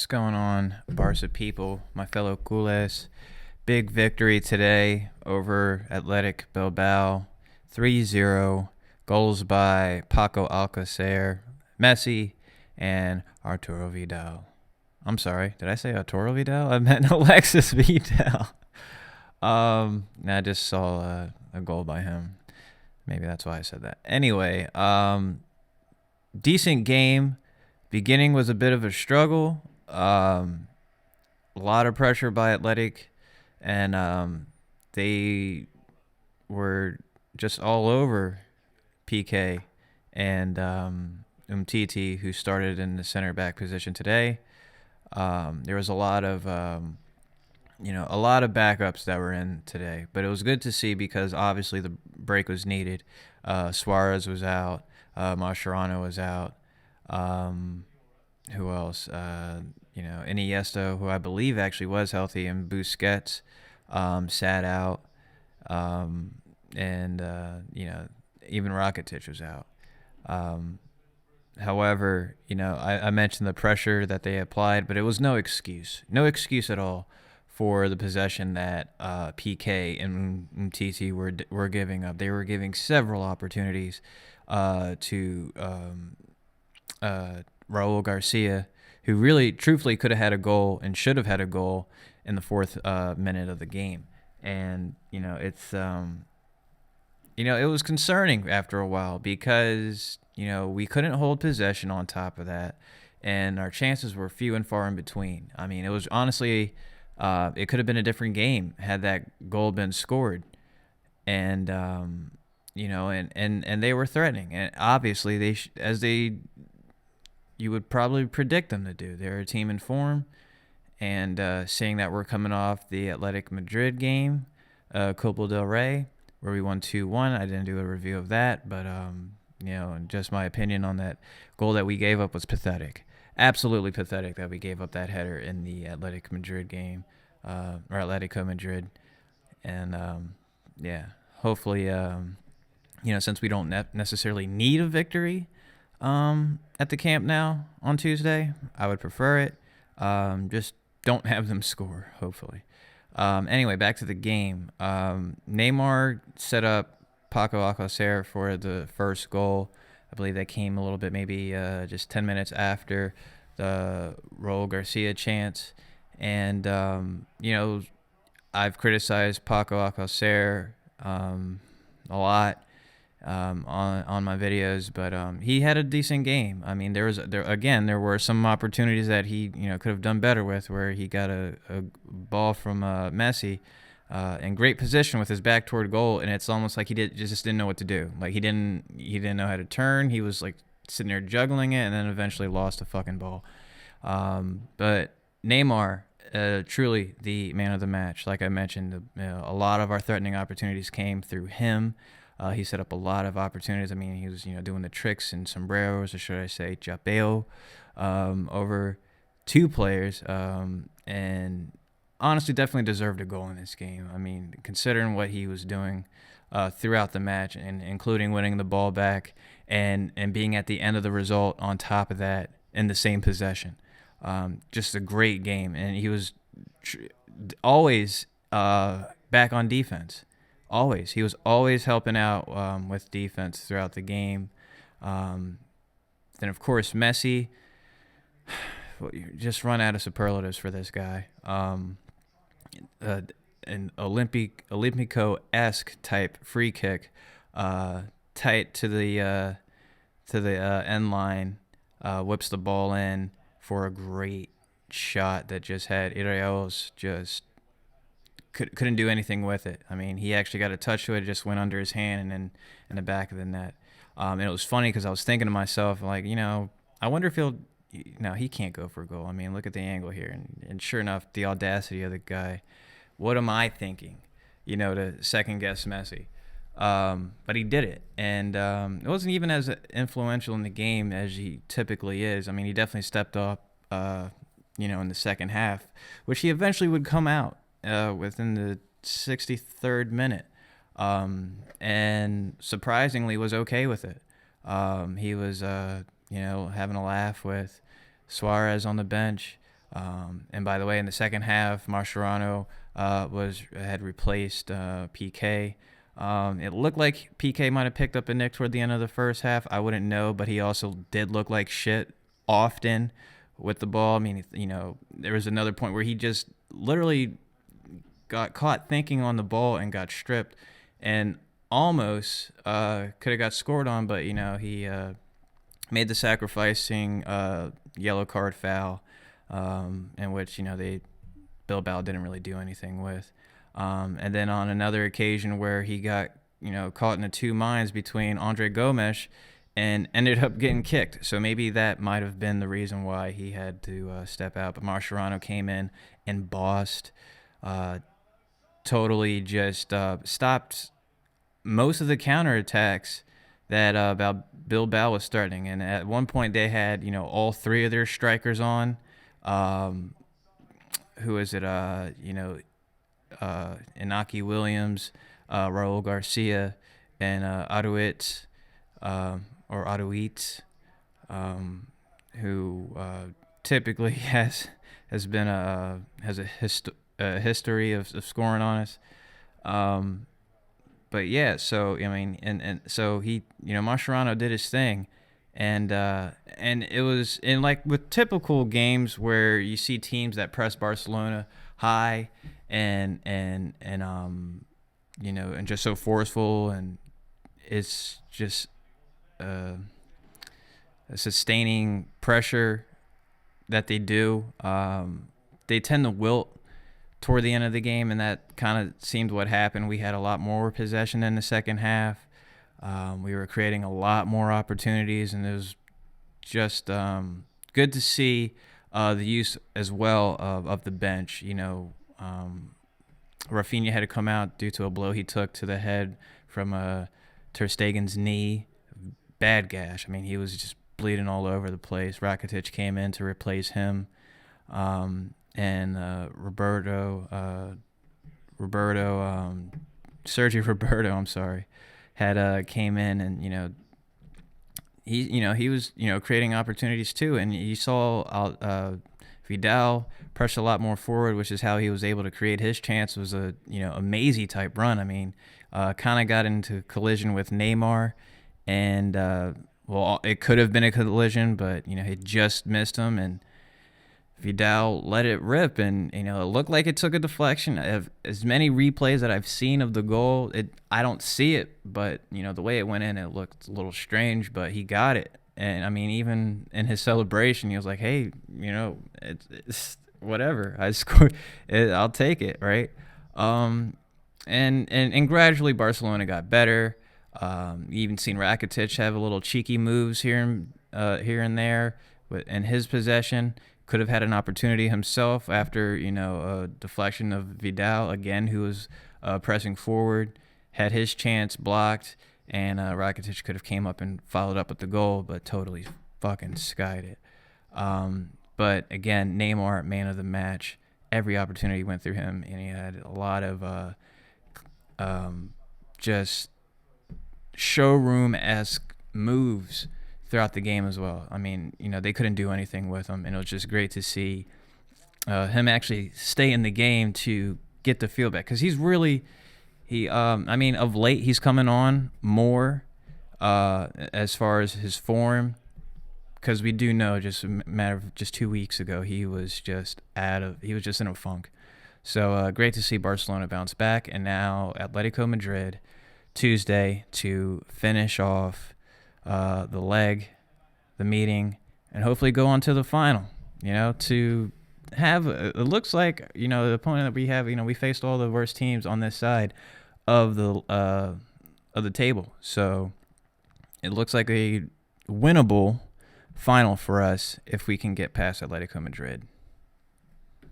going on, Barca people, my fellow culés? Big victory today over Athletic Bilbao, 3-0. Goals by Paco Alcacer, Messi, and Arturo Vidal. I'm sorry, did I say Arturo Vidal? I meant Alexis Vidal. I just saw a goal by him. Maybe that's why I said that. Anyway, decent game. Beginning was a bit of a struggle. A lot of pressure by Athletic, and they were just all over PK and Umtiti, who started in the center back position today. There was a lot of backups that were in today, but it was good to see because obviously the break was needed. Suarez was out, Mascherano was out. Who else? Iniesta, who I believe actually was healthy, and Busquets sat out, and even Rakitic was out. However, I mentioned the pressure that they applied, but it was no excuse at all for the possession that PK and Umtiti were giving up. They were giving several opportunities to Raul Garcia, who really, truthfully, could have had a goal and should have had a goal in the fourth minute of the game. And it was concerning after a while because we couldn't hold possession on top of that, and our chances were few and far in between. I mean, it was honestly, it could have been a different game had that goal been scored, and and they were threatening, and obviously you would probably predict them to do. They're a team in form, and seeing that we're coming off the Atletico Madrid game, Copa del Rey, where we won 2-1. I didn't do a review of that, but just my opinion on that goal that we gave up was pathetic. Absolutely pathetic that we gave up that header in the Atletico Madrid game, or Atletico Madrid. And hopefully, since we don't necessarily need a victory at the camp now on Tuesday, I would prefer it. Just don't have them score, hopefully. Anyway, back to the game. Neymar set up Paco Alcacer for the first goal. I believe that came a little bit, maybe just 10 minutes after the Raul Garcia chance. And, I've criticized Paco Alcacer a lot on my videos, but he had a decent game. I mean, there were some opportunities that he could have done better with, where he got a ball from Messi in great position with his back toward goal, and it's almost like he just didn't know what to do. Like he didn't know how to turn. He was like sitting there juggling it, and then eventually lost the fucking ball. But Neymar, truly the man of the match. Like I mentioned, a lot of our threatening opportunities came through him. He set up a lot of opportunities. I mean, he was doing the tricks and sombreros, or should I say chapeo, over two players, and honestly definitely deserved a goal in this game. I mean, considering what he was doing throughout the match, and including winning the ball back and being at the end of the result on top of that in the same possession. Just a great game, and he was always back on defense. Always. He was always helping out with defense throughout the game. Then, of course, Messi. Just run out of superlatives for this guy. An Olympico-esque type free kick, tight to the end line, whips the ball in for a great shot that just had Irao's just couldn't do anything with it. I mean, he actually got a touch to it, just went under his hand and then in the back of the net. And it was funny because I was thinking to myself, like, I wonder if he'll. No, he can't go for a goal. I mean, look at the angle here, and sure enough, the audacity of the guy. What am I thinking? To second guess Messi. But he did it, and it wasn't even as influential in the game as he typically is. I mean, he definitely stepped up, in the second half, which he eventually would come out within the 63rd minute, and surprisingly was okay with it. He was, having a laugh with Suarez on the bench. And by the way, in the second half, Mascherano had replaced PK. It looked like PK might have picked up a nick toward the end of the first half. I wouldn't know, but he also did look like shit often with the ball. I mean, there was another point where he just literally got caught thinking on the ball and got stripped, and almost could have got scored on, but he made the sacrificing yellow card foul, in which Bilbao didn't really do anything with. And then on another occasion where he got caught in the two minds between Andre Gomes and ended up getting kicked. So maybe that might have been the reason why he had to step out. But Mascherano came in and bossed, totally just stopped most of the counterattacks that Bilbao was starting. And at one point they had all three of their strikers on. Who is it? Inaki Williams, Raul Garcia, and Aruit, or Aruit, who typically has a history of scoring on us. But yeah, so I mean, and so he, Mascherano did his thing, and it was in, like, with typical games where you see teams that press Barcelona high and just so forceful, and it's just a sustaining pressure that they do. They tend to wilt toward the end of the game, and that kind of seemed what happened. We had a lot more possession in the second half. We were creating a lot more opportunities, and it was just good to see the use as well of the bench. Rafinha had to come out due to a blow he took to the head from Ter Stegen's knee. Bad gash. I mean, he was just bleeding all over the place. Rakitic came in to replace him. And Sergio Roberto, I'm sorry, had came in, and he was creating opportunities too, and you saw Vidal press a lot more forward, which is how he was able to create his chance. Was a Maisie type run. I mean, kind of got into collision with Neymar, and it could have been a collision, but he just missed him, and Vidal let it rip, and it looked like it took a deflection. As many replays that I've seen of the goal, I don't see it, but the way it went in, it looked a little strange, but he got it. And I mean, even in his celebration, he was like, "Hey, it's whatever. I scored. I'll take it, right?" And gradually Barcelona got better. You even seen Rakitic have a little cheeky moves here and there, in his possession. Could have had an opportunity himself after a deflection of Vidal again, who was pressing forward, had his chance blocked, and Rakitic could have came up and followed up with the goal, but totally fucking skied it. But again, Neymar, man of the match. Every opportunity went through him, and he had a lot of just showroom-esque moves throughout the game as well. I mean, they couldn't do anything with him, and it was just great to see him actually stay in the game to get the feel back, because he's really, of late he's coming on more as far as his form, because we do know just a matter of just 2 weeks ago he was just in a funk. So great to see Barcelona bounce back, and now Atletico Madrid Tuesday to finish off the meeting, and hopefully go on to the final, to have, it looks like, the opponent that we have, we faced all the worst teams on this side of the table. So it looks like a winnable final for us if we can get past Atletico Madrid.